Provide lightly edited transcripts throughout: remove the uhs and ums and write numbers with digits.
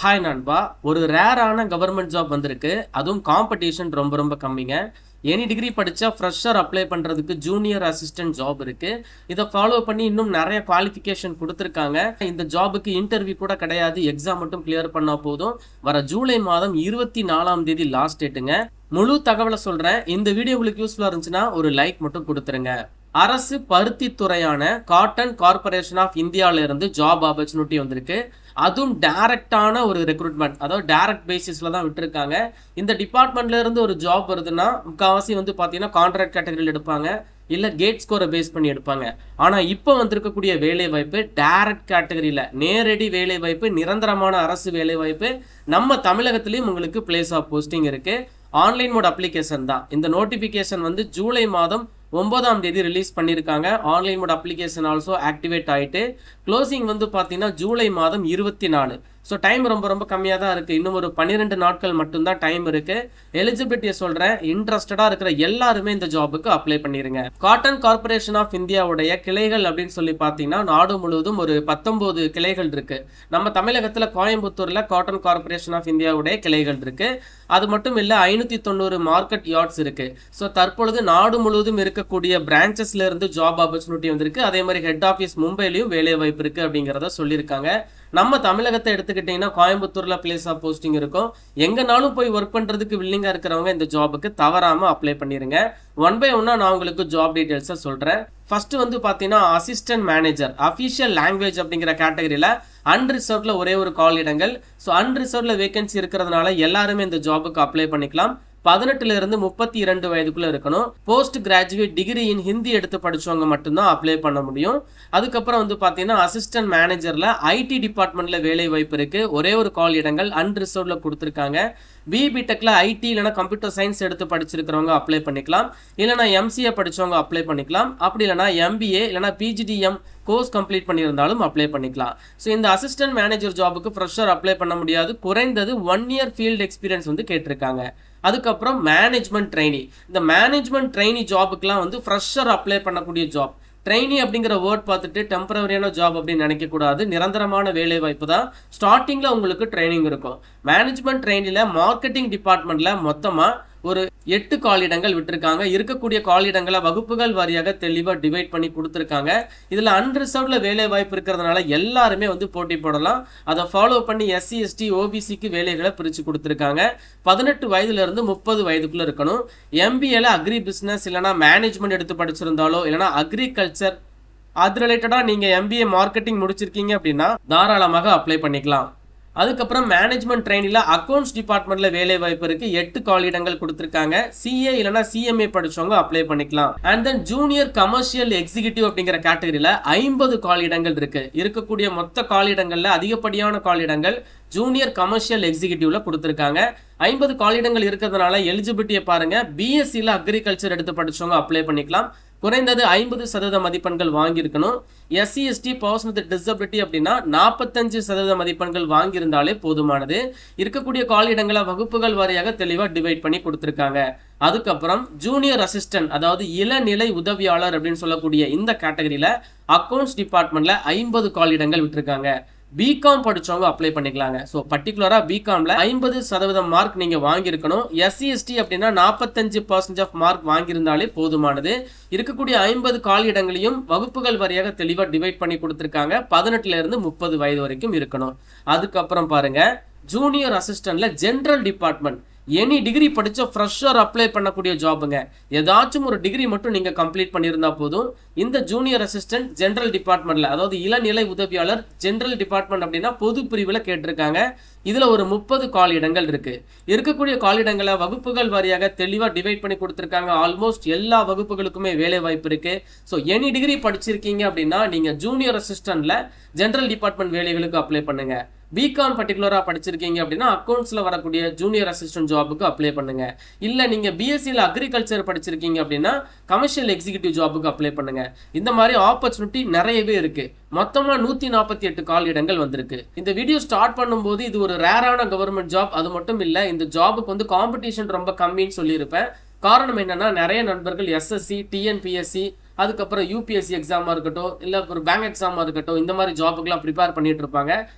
Hi நண்பா. ஒரு ரேரான கவர்மெண்ட் ஜாப் வந்திருக்கு. அதுவும் காம்படிஷன் ரொம்ப ரொம்ப கம்மிங்க. எனி டிகிரி படிச்சா ஃப்ரெஷர் அப்ளை பண்றதுக்கு ஜூனியர் அசிஸ்டன்ட் ஜாப் இருக்கு. இத ஃபாலோ பண்ணி இன்னும் நெறைய குவாலிஃபிகேஷன் குடுத்திருக்காங்க. இந்த ஜாபுக்கு இன்டர்வியூ கூட கிடையாது. எக்ஸாம் மட்டும் கிளியர் பண்ணா போதும். வர ஜூலை மாதம் 24ஆம் தேதி லாஸ்ட் டேட்டுங்க. முழு தகவல சொல்றேன். இந்த வீடியோ உங்களுக்கு யூஸ்ஃபுல்லா இருந்துச்சுன்னா ஒரு லைக் மட்டும் குடுத்துருங்க. அரசு பருத்தி துறையான காட்டன் கார்ப்பரேஷன் ஆஃப் இந்தியால இருந்து ஜாப் ஆப்பர்ச்சுனிட்டி வந்திருக்கு. அதுவும் டைரக்டான ஒரு ரெக்ரூட்மெண்ட், அதாவது டைரக்ட் பேசிஸ்ல தான் விட்டுருக்காங்க. இந்த டிபார்ட்மெண்ட்ல இருந்து ஒரு ஜாப் வருதுன்னா முக்காவாசி வந்து பாத்தீங்கன்னா கான்ட்ராக்ட் கேட்டகரியில் எடுப்பாங்க, இல்ல கேட் ஸ்கோரை பேஸ் பண்ணி எடுப்பாங்க. ஆனா இப்போ வந்திருக்கக்கூடிய வேலை வாய்ப்பு டைரக்ட் கேட்டகரியில நேரடி வேலை வாய்ப்பு, நிரந்தரமான அரசு வேலை வாய்ப்பு. நம்ம தமிழகத்திலயும் உங்களுக்கு பிளேஸ் ஆஃப் போஸ்டிங் இருக்கு. ஆன்லைன் மோட் அப்ளிகேஷன் தான். இந்த நோட்டிபிகேஷன் வந்து ஜூலை மாதம் 9ஆம் தேதி ரிலீஸ் பண்ணியிருக்காங்க. Online mode application also activate ஆயிட்டு க்ளோசிங் வந்து பார்த்தீங்கன்னா ஜூலை மாதம் 24. ஸோ டைம் ரொம்ப ரொம்ப கம்மியாக தான் இருக்குது. இன்னும் ஒரு 12 நாட்கள் மட்டும்தான் டைம் இருக்குது. எலிஜிபிலிட்டியை சொல்கிறேன். இன்ட்ரெஸ்டடாக இருக்கிற எல்லாருமே இந்த ஜாபுக்கு அப்ளை பண்ணிடுங்க. காட்டன் கார்ப்பரேஷன் ஆஃப் இந்தியாவுடைய கிளைகள் அப்படின்னு சொல்லி பார்த்தீங்கன்னா நாடு முழுவதும் ஒரு 19 கிளைகள் இருக்குது. நம்ம தமிழகத்தில் கோயம்புத்தூரில் காட்டன் கார்ப்பரேஷன் ஆஃப் இந்தியாவுடைய கிளைகள் இருக்குது. அது மட்டும் இல்லை 590 மார்க்கெட் யார்ட்ஸ் இருக்குது. ஸோ தற்பொழுது நாடு முழுவதும் இருக்கக்கூடிய பிரான்ச்சஸ்ல இருந்து ஜாப் ஆப்பர்ச்சுனிட்டி வந்திருக்கு. அதே மாதிரி ஹெட் ஆஃபீஸ் மும்பையிலையும் வேலை வாய்ப்பு இருக்குது அப்படிங்கிறத சொல்லியிருக்காங்க. நம்ம தமிழகத்தை எடுத்துக்கிட்டிங்கன்னா கோயம்புத்தூர்ல பிளேஸ் ஆஃப் போஸ்டிங் இருக்கும். எங்கனாலும் போய் ஒர்க் பண்ணுறதுக்கு வில்லிங்காக இருக்கிறவங்க இந்த ஜாபுக்கு தவறாமல் அப்ளை பண்ணிடுங்க. ஒன் பை ஒன்னா நான் உங்களுக்கு ஜாப் டீட்டெயில்ஸை சொல்கிறேன். ஃபர்ஸ்ட் வந்து பார்த்தீங்கன்னா அசிஸ்டன்ட் மேனேஜர் அஃபிஷியல் லாங்குவேஜ் அப்படிங்கிற கேட்டகரியில் அன்ரிசர்வ்ல ஒரே ஒரு கால் இடங்கள். ஸோ அன்ரிசர்வ்ல வேகன்சி இருக்கிறதுனால எல்லாருமே இந்த ஜாபுக்கு அப்ளை பண்ணிக்கலாம். 18 இருந்து 32 வயதுக்குள்ள இருக்கணும். Post graduate degree in Hindi எடுத்து படிச்சவங்க மட்டும்தான் அப்ளை பண்ண முடியும். அதுக்கப்புறம் வந்து பார்த்தீங்கன்னா அசிஸ்டன்ட் மேனேஜர்ல ஐடி டிபார்ட்மெண்ட்ல வேலை வாய்ப்பு இருக்கு. ஒரே ஒரு கால் இடங்கள் அன்ரிசர்வ்ல கொடுத்துருக்காங்க. பிடெக்ல ஐடி இல்லைனா கம்ப்யூட்டர் சயின்ஸ் எடுத்து படிச்சிருக்கிறவங்க அப்ளை பண்ணிக்கலாம். இல்லைனா எம்சிஏ படிச்சவங்க அப்ளை பண்ணிக்கலாம். அப்படி இல்லைனா எம்பிஏ இல்லைனா பிஜிடிஎம் கோர்ஸ் கம்ப்ளீட் பண்ணியிருந்தாலும் அப்ளை பண்ணிக்கலாம். ஸோ இந்த அசிஸ்டன்ட் மேனேஜர் ஜாபுக்கு ஃப்ரெஷர் அப்ளை பண்ண முடியாது. குறைந்தது 1 இயர் ஃபீல்டு எக்ஸ்பீரியன்ஸ் வந்து கேட்டிருக்காங்க. அதுக்கப்புறம் மேனேஜ்மெண்ட் ட்ரெயினி. இந்த மேனேஜ்மெண்ட் ட்ரெயினி ஜாபுக்குலாம் வந்து ஃப்ரெஷர் அப்ளை பண்ணக்கூடிய ஜாப். ட்ரெயினி அப்படிங்கிற வேர்ட் பார்த்துட்டு டெம்பரவரியான ஜாப் அப்படின்னு நினைக்கக்கூடாது. நிரந்தரமான வேலை வாய்ப்பு தான். ஸ்டார்டிங்கில் உங்களுக்கு ட்ரைனிங் இருக்கும். மேனேஜ்மெண்ட் ட்ரெயினியில் மார்க்கெட்டிங் டிபார்ட்மெண்ட்டில் மொத்தமாக ஒரு 8 காலிடங்கள் விட்டுருக்காங்க. இருக்கக்கூடிய காலிடங்களை வகுப்புகள் வாரியாக தெளிவாக டிவைட் பண்ணி கொடுத்துருக்காங்க. இதில் அன்ரிசர்வ்ல வேலை வாய்ப்பு இருக்கிறதுனால எல்லாருமே வந்து போட்டி போடலாம். அதை ஃபாலோ பண்ணி எஸ்சி எஸ்டி ஓபிசிக்கு வேலைகளை பிரித்து கொடுத்துருக்காங்க. 18 வயதுலேருந்து 30 வயதுக்குள்ளே இருக்கணும். எம்பிஏல அக்ரி பிஸ்னஸ் இல்லைனா மேனேஜ்மெண்ட் எடுத்து படிச்சிருந்தாலோ இல்லைனா அக்ரிகல்ச்சர் அது ரிலேட்டடாக நீங்கள் எம்பிஏ மார்க்கெட்டிங் முடிச்சிருக்கீங்க அப்படின்னா தாராளமாக அப்ளை பண்ணிக்கலாம். அதுக்கப்புறம் மேனேஜ்மெண்ட் ட்ரெயினில் அக்கௌண்ட்ஸ் டிபார்ட்மெண்ட்ல வேலை வாய்ப்பு இருக்கு. 8 காலிடங்கள் கொடுத்துருக்காங்க. சிஏ இல்லைனா சிஎம்ஏ படிச்சவங்க அப்ளை பண்ணிக்கலாம். And then junior commercial executive அப்படிங்கிற கேட்டகரியில 50 காலிடங்கள் இருக்கு. இருக்கக்கூடிய மொத்த காலிடங்கள்ல அதிகப்படியான காலிடங்கள் ஜூனியர் கமர்ஷியல் எக்ஸிகியூட்டிவ்ல கொடுத்துருக்காங்க. 50 காலிடங்கள் இருக்கிறதுனால எலிஜிபிலிட்டியை பாருங்க. பிஎஸ்சியில் அக்ரிகல்ச்சர் எடுத்து படிச்சவங்க அப்ளை பண்ணிக்கலாம். குறைந்தது 50% மதிப்பெண்கள் வாங்கியிருக்கணும். SC ST person with disability அப்படின்னா 45% மதிப்பெண்கள் வாங்கியிருந்தாலே போதுமானது. இருக்கக்கூடிய காலிடங்களை வகுப்புகள் வாரியாக தெளிவாக டிவைட் பண்ணி கொடுத்துருக்காங்க. அதுக்கப்புறம் ஜூனியர் அசிஸ்டன்ட், அதாவது இளநிலை உதவியாளர் அப்படின்னு சொல்லக்கூடிய இந்த கேட்டகரியில அக்கௌண்ட்ஸ் டிபார்ட்மெண்ட்ல 50 காலிடங்கள் விட்டுருக்காங்க. பிகாம் படிச்சவங்க அப்ளை பண்ணிக்கலாங்க. ஸோ பர்டிகுலரா பிகாம்ல 50% மார்க் நீங்க வாங்கியிருக்கணும். எஸ்சி எஸ்டி அப்படின்னா 45% ஆஃப் மார்க் வாங்கியிருந்தாலே போதுமானது. இருக்கக்கூடிய 50 காலி இடங்களையும் வகுப்புகள் வாரியாக தெளிவாக டிவைட் பண்ணி கொடுத்துருக்காங்க. 18 இருந்து 30 வயது வரைக்கும் இருக்கணும். அதுக்கப்புறம் பாருங்க ஜூனியர் அசிஸ்டன்ட்ல ஜென்ரல் டிபார்ட்மெண்ட் எனி டிகிரி படிச்ச ஃப்ரெஷர் அப்ளை பண்ணக்கூடிய ஜாபுங்க. ஏதாச்சும் ஒரு டிகிரி மட்டும் நீங்க கம்ப்ளீட் பண்ணியிருந்தா போதும். இந்த ஜூனியர் அசிஸ்டன்ட் ஜென்ரல் டிபார்ட்மெண்ட்ல, அதாவது இளநிலை உதவியாளர் ஜென்ரல் டிபார்ட்மெண்ட் அப்படின்னா பொது பிரிவில் கேட்டிருக்காங்க. இதுல ஒரு 30 காலிடங்கள் இருக்கு. இருக்கக்கூடிய காலிடங்களை வகுப்புகள் வாரியாக தெளிவா டிவைட் பண்ணி கொடுத்துருக்காங்க. ஆல்மோஸ்ட் எல்லா வகுப்புகளுக்குமே வேலை வாய்ப்பு இருக்கு. ஸோ எனி டிகிரி படிச்சிருக்கீங்க அப்படின்னா நீங்க ஜூனியர் அசிஸ்டன்ட்ல ஜென்ரல் டிபார்ட்மெண்ட் வேலைகளுக்கு அப்ளை பண்ணுங்க. பிகாம் பர்டிகுலராக படிச்சிருக்கீங்க அப்படின்னா அக்கௌண்ட்ஸில் வரக்கூடிய ஜூனியர் அசிஸ்டன்ட் ஜாபுக்கு அப்ளை பண்ணுங்க. இல்லை நீங்கள் பிஎஸ்சியில் அக்ரிகல்ச்சர் படிச்சிருக்கீங்க அப்படின்னா கமர்ஷியல் எக்ஸிகியூட்டிவ் ஜாபுக்கு அப்ளை பண்ணுங்க. இந்த மாதிரி ஆப்பர்ச்சுனிட்டி நிறையவே இருக்கு. மொத்தமாக 148 கால் இடங்கள் வந்திருக்கு. இந்த வீடியோ ஸ்டார்ட் பண்ணும்போது இது ஒரு ரேரான கவர்மெண்ட் ஜாப். அது மட்டும் இல்லை, இந்த ஜாபுக்கு வந்து காம்படிஷன் ரொம்ப கம்மின்னு சொல்லியிருப்பேன். காரணம் என்னன்னா நிறைய நண்பர்கள் எஸ்எஸ்சி டிஎன்பிஎஸ்சி அதுக்கப்புறம் யூபிஎஸ்சி எக்ஸாமாக இருக்கட்டும் இல்லை ஒரு பேங்க் எக்ஸாமாக இருக்கட்டும் இந்த மாதிரி ஜாபுக்குலாம் ப்ரிப்பேர் பண்ணிட்டு இருப்பாங்க.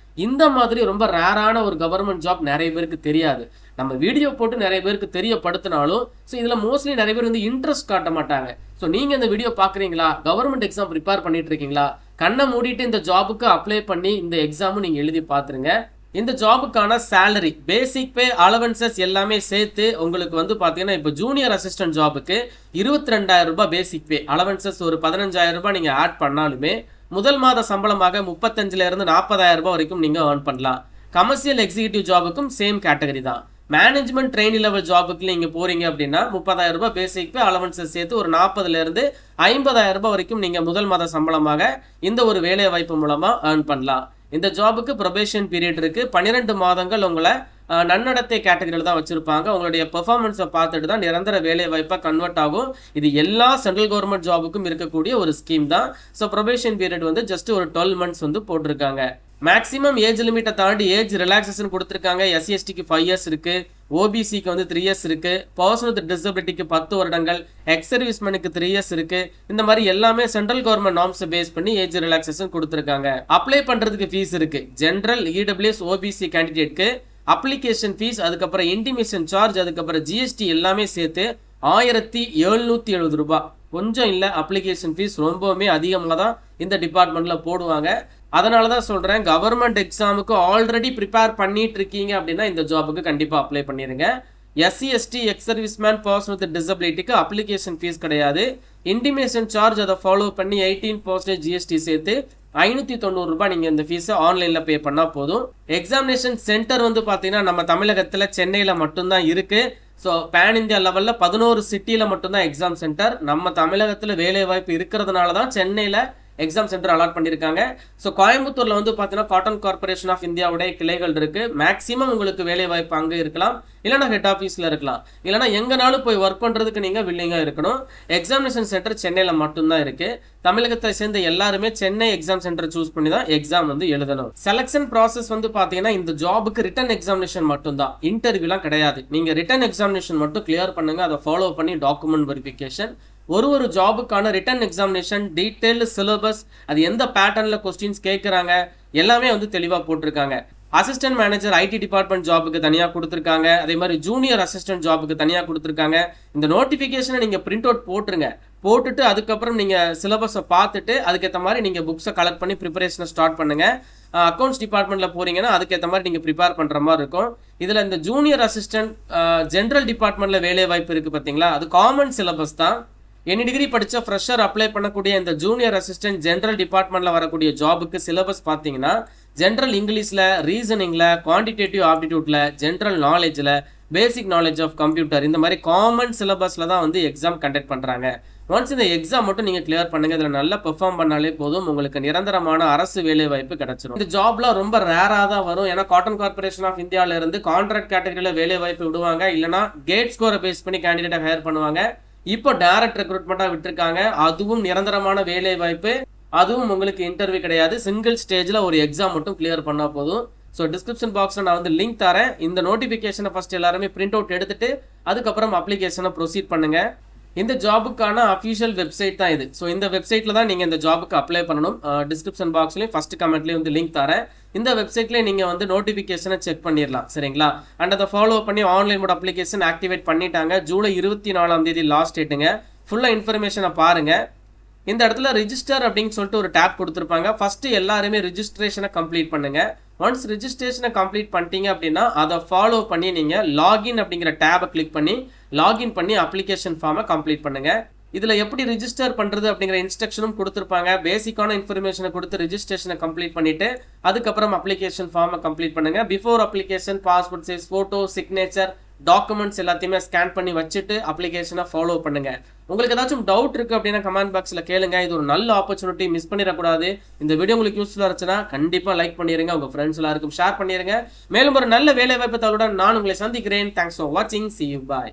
இந்த மாதிரி ரொம்ப ரேரான ஒரு கவர்மெண்ட் ஜாப் நிறைய பேருக்கு தெரியாது. நம்ம வீடியோ போட்டு நிறைய பேருக்கு தெரியப்படுத்தினாலும், ஸோ இதில் மோஸ்ட்லி நிறைய பேர் வந்து இன்ட்ரெஸ்ட் காட்ட மாட்டாங்க. ஸோ நீங்கள் இந்த வீடியோ பார்க்குறீங்களா, கவர்மெண்ட் எக்ஸாம் ப்ரிப்பேர் பண்ணிட்டு இருக்கீங்களா, கண்ணை மூடிட்டு இந்த ஜாபுக்கு அப்ளை பண்ணி இந்த எக்ஸாமும் நீங்கள் எழுதி பார்த்துருங்க. இந்த ஜாபுக்கான சேலரி, பேசிக் பே, அலவன்சஸ் எல்லாமே சேர்த்து உங்களுக்கு வந்து பார்த்தீங்கன்னா இப்போ ஜூனியர் அசிஸ்டன்ட் ஜாபுக்கு 22,000 ரூபாய் பேசிக் பே, அலவன்சஸ் ஒரு 15,000 ரூபாய் நீங்கள் ஆட் பண்ணாலுமே முதல் மாத சம்பளமாக 35,000 இருந்து 40,000 ரூபாய் வரைக்கும் நீங்கள் ஏர்ன் பண்ணலாம். கமர்ஷியல் எக்ஸிக்யூட்டிவ் ஜாபுக்கும் சேம் கேட்டகரி தான். மேனேஜ்மெண்ட் ட்ரெயினி லெவல் ஜாபுக்கு நீங்கள் போறீங்க அப்படின்னா 30,000 ரூபாய் பேசிக் பே, அலவன்சஸ் சேர்த்து ஒரு 40,000 இருந்து 50,000 ரூபாய் வரைக்கும் நீங்கள் முதல் மாத சம்பளமாக இந்த ஒரு வேலை வாய்ப்பு மூலமாக ஏர்ன் பண்ணலாம். இந்த ஜாபுக்கு ப்ரொபேஷன் பீரியட் இருக்கு. 12 மாதங்கள் உங்களை நன்னடத்தை கேட்டகரியில் தான் வச்சிருப்பாங்க. உங்களுடைய பெர்ஃபார்மன்ஸை பார்த்துட்டு தான் நிரந்தர வேலை வாய்ப்பாக கன்வெர்ட் ஆகும். இது எல்லா சென்ட்ரல் கவர்மெண்ட் ஜாபுக்கும் இருக்கக்கூடிய ஒரு ஸ்கீம் தான். ஸோ ப்ரொபேஷன் பீரியட் வந்து ஜஸ்ட் ஒரு 12 மந்த்ஸ் வந்து போட்டிருக்காங்க. மேக்ஸிமம் ஏஜ் லிமிட்டை தாண்டி ஏஜ் ரிலாக்ஸேஷன் கொடுத்துருக்காங்க. SC/STக்கு 5 இயர்ஸ் இருக்கு, OBCக்கு வந்து 3 இயர்ஸ் இருக்கு, பர்சன் வித் டிசபிலிட்டிக்கு 10 வருடங்கள், எக்ஸ் சர்வீஸ்மேனுக்கு 3 இயர்ஸ் இருக்கு. இந்த மாதிரி எல்லாமே சென்ட்ரல் கவர்மெண்ட் நார்ம்ஸை பேஸ் பண்ணி ஏஜ் ரிலாக்ஸேஷன் கொடுத்துருக்காங்க. அப்ளை பண்றதுக்கு ஃபீஸ் இருக்கு. ஜென்ரல், EWS, OBC கேண்டிடேட்க்கு அப்ளிகேஷன் ஃபீஸ், அதுக்கப்புறம் இன்டிமேஷன் சார்ஜ், அதுக்கப்புறம் GST எல்லாமே சேர்த்து 1,770 ரூபாய். கொஞ்சம் இல்லை, அப்ளிகேஷன் ஃபீஸ் ரொம்பவுமே அதிகமாக தான் இந்த டிபார்ட்மெண்ட்டில் போடுவாங்க. அதனால தான் சொல்கிறேன், கவர்மெண்ட் எக்ஸாமுக்கு ஆல்ரெடி ப்ரிப்பேர் பண்ணிட்டு இருக்கீங்க அப்படின்னா இந்த ஜாபுக்கு கண்டிப்பாக அப்ளை பண்ணிடுங்க. SC/ST, ex serviceman, person with டிசபிலிட்டிக்கு அப்ளிகேஷன் ஃபீஸ் கிடையாது. இன்டிமேஷன் சார்ஜ் அதை ஃபாலோ பண்ணி 18% GST சேர்த்து 590 ரூபாய் நீங்கள் இந்த ஃபீஸை ஆன்லைனில் பே பண்ணால் போதும். எக்ஸாமினேஷன் சென்டர் வந்து பார்த்தீங்கன்னா நம்ம தமிழகத்தில் சென்னையில் மட்டும்தான் இருக்குது. ஸோ பேன் இந்தியா லெவலில் 11 சிட்டியில் மட்டும்தான் எக்ஸாம் சென்டர். நம்ம தமிழகத்தில் வேலை வாய்ப்பு இருக்கிறதுனால தான் சென்னையில் எக்ஸாம் சென்டர் அலாட் பண்ணியிருக்காங்க. ஸோ கோயம்புத்தூரில் வந்து பார்த்தீங்கன்னா காட்டன் கார்பரேஷன் ஆஃப் இந்தியாவுடைய கிளைகள் இருக்குது. மேக்ஸிமம் உங்களுக்கு வேலை வாய்ப்பு அங்கே இருக்கலாம், இல்லைனா ஹெட் ஆஃபீஸில் இருக்கலாம், இல்லைனா எங்கேனாலும் போய் ஒர்க் பண்ணுறதுக்கு நீங்கள் வில்லிங்காக இருக்கணும். எக்ஸாமினேஷன் சென்டர் சென்னையில் மட்டும்தான் இருக்குது. தமிழகத்தை சேர்ந்த எல்லாருமே சென்னை எக்ஸாம் சென்டர் சூஸ் பண்ணி தான் எக்ஸாம் வந்து எழுதணும். செலக்ஷன் ப்ராசஸ் வந்து பார்த்தீங்கன்னா இந்த ஜாபுக்கு ரிட்டன் எக்ஸாமினேஷன் மட்டும்தான், இன்டர்வியூலாம் கிடையாது. நீங்கள் ரிட்டன் எக்ஸாமினேஷன் மட்டும் கிளியர் பண்ணுங்க, அதை ஃபாலோ பண்ணி டாக்குமெண்ட் வெரிஃபிகேஷன். ஒரு ஜாபுக்கான ரிட்டன் எக்ஸாமினேஷன், டீட்டெயில் சிலபஸ், அது எந்த பேட்டர்னில் கொஸ்டின்ஸ் கேட்குறாங்க எல்லாமே வந்து தெளிவாக போட்டிருக்காங்க. அசிஸ்டன்ட் மேனேஜர் IT டிபார்ட்மெண்ட் ஜாபுக்கு தனியாக கொடுத்துருக்காங்க. அதே மாதிரி ஜூனியர் அசிஸ்டன்ட் ஜாபுக்கு தனியாக கொடுத்துருக்காங்க. இந்த நோட்டிஃபிகேஷனை நீங்கள் பிரிண்ட் அவுட் போட்டுருங்க. போட்டுட்டு அதுக்கப்புறம் நீங்கள் சிலபஸை பார்த்துட்டு அதுக்கேற்ற மாதிரி நீங்கள் புக்ஸை கலெக்ட் பண்ணி ப்ரிப்பரேஷனை ஸ்டார்ட் பண்ணுங்கள். அக்கௌண்ட்ஸ் டிபார்ட்மெண்ட்டில் போகிறீங்கன்னா அதுக்கேற்ற மாதிரி நீங்கள் ப்ரிப்பேர் பண்ணுற மாதிரி இருக்கும். இதில் இந்த ஜூனியர் அசிஸ்டன்ட் ஜென்ரல் டிபார்ட்மெண்ட்டில் வேலை வாய்ப்பு இருக்குது பார்த்தீங்களா, அது காமன் சிலபஸ் தான். எனி டிகிரி படித்த ஃப்ரெஷர் அப்ளை பண்ணக்கூடிய இந்த ஜூனியர் அசிஸ்டன்ட் ஜென்ரல் டிபார்ட்மெண்ட்டில் வரக்கூடிய ஜாபுக்கு சிலபஸ் பார்த்தீங்கன்னா ஜென்ரல் இங்கிலீஷில், ரீசனிங்கில், குவான்டிடேட்டிவ் ஆப்டிடியூட்டில், ஜென்ரல் நாலேஜில், பேசிக் நாலேஜ் ஆஃப் கம்ப்யூட்டர், இந்த மாதிரி காமன் சிலபஸில் தான் வந்து எக்ஸாம் கண்டக்ட் பண்ணுறாங்க. ஒன்ஸ் இந்த எக்ஸாம் மட்டும் நீங்கள் கிளியர் பண்ணுங்கள், இதில் நல்லா பெர்ஃபார்ம் பண்ணாலே போதும், உங்களுக்கு நிரந்தரமான அரசு வேலை வாய்ப்பு கிடைச்சிடும். இந்த ஜாப்லாம் ரொம்ப ரேராக தான் வரும். ஏன்னா காட்டன் கார்பரேஷன் ஆஃப் இந்தியாவிலேருந்து கான்ட்ராக்ட் கேட்டகரியில் வேலை வாய்ப்பு விடுவாங்க, இல்லைனா கேட் ஸ்கோரை பேஸ் பண்ணி கேண்டிடேட்டை ஹையர் பண்ணுவாங்க. இப்போ டைரக்ட் ரெக்ரூட்மெண்ட்டாக விட்டுருக்காங்க, அதுவும் நிரந்தரமான வேலை வாய்ப்பு, அதுவும் உங்களுக்கு இன்டர்வியூ கிடையாது. சிங்கிள் ஸ்டேஜில் ஒரு எக்ஸாம் மட்டும் கிளியர் பண்ணால் போதும். ஸோ டிஸ்கிரிப்ஷன் பாக்ஸில் நான் வந்து லிங்க் தரேன். இந்த நோட்டிஃபிகேஷனை ஃபஸ்ட் எல்லாருமே பிரிண்ட் அவுட் எடுத்துட்டு அதுக்கப்புறம் அப்ளிகேஷனை ப்ரொசீட் பண்ணுங்கள். இந்த ஜாபுக்கான அஃபிஷியல் வெப்சைட் தான் இது. ஸோ இந்த வெப்சைட்டில் தான் நீங்கள் இந்த ஜாபுக்கு அப்ளை பண்ணணும். டிஸ்கிரிப்ஷன் பாக்ஸ்லேயும் ஃபஸ்ட் கமெண்ட்லேயும் வந்து லிங்க் தரேன். இந்த வெப்சைட்லேயே நீங்கள் வந்து நோட்டிஃபிகேஷனை செக் பண்ணிடலாம், சரிங்களா. அண்ட் அதை ஃபாலோ பண்ணி ஆன்லைன் மோட் அப்ளிகேஷன் ஆக்டிவேட் பண்ணிட்டாங்க. ஜூலை 24ஆம் தேதி லாஸ்ட் டேட்டுங்க. ஃபுல்லாக இன்ஃபர்மேஷனை பாருங்கள். இந்த இடத்துல ரிஜிஸ்டர் அப்படின்னு சொல்லிட்டு ஒரு டேப் கொடுத்துருப்பாங்க. ஃபஸ்ட்டு எல்லாருமே ரிஜிஸ்ட்ரேஷனை கம்ப்ளீட் பண்ணுங்கள். ஒன்ஸ் ரிஜிஸ்ட்ரேஷனை கம்ப்ளீட் பண்ணிட்டீங்க அப்படின்னா அதை ஃபாலோ பண்ணி நீங்கள் லாகின் அப்படிங்கிற டேபை கிளிக் பண்ணி லாகின் பண்ணி அப்ளிகேஷன் ஃபார்மை கம்ப்ளீட் பண்ணுங்கள். இதில் எப்படி ரிஜிஸ்டர் பண்ணுறது அப்படிங்கிற இன்ஸ்ட்ரக்ஷனும் கொடுத்துருப்பாங்க. பேசிக்கான இன்ஃபர்மேஷனை கொடுத்து ரிஜிஸ்ட்ரேஷனை கம்ப்ளீட் பண்ணிவிட்டு அதுக்கப்புறம் அப்ளிகேஷன் ஃபார்மை கம்ப்ளீட் பண்ணுங்கள். Before application passport size photo, signature, documents எல்லாத்தையுமே ஸ்கேன் பண்ணி வச்சுட்டு அப்ளிகேஷனை ஃபாலோ பண்ணுங்கள். உங்களுக்கு ஏதாச்சும் டவுட் இருக்குது அப்படின்னா கமெண்ட் பாக்ஸில் கேளுங்க. இது ஒரு நல்ல ஆப்பர்ச்சுனிட்டி, மிஸ் பண்ணிடக்கூடாது. இந்த வீடியோ உங்களுக்கு யூஸ்ஃபுல்லாக இருந்துச்சுன்னா கண்டிப்பாக லைக் பண்ணிடுங்க, உங்கள் ஃப்ரெண்ட்ஸ் எல்லாருக்கும் ஷேர் பண்ணிடுங்க. மேலும் ஒரு நல்ல வேலை வாய்ப்பு தகவலுடன் நான் உங்களை சந்திக்கிறேன். தேங்க்ஸ் ஃபார் வாட்சிங். See you. Bye.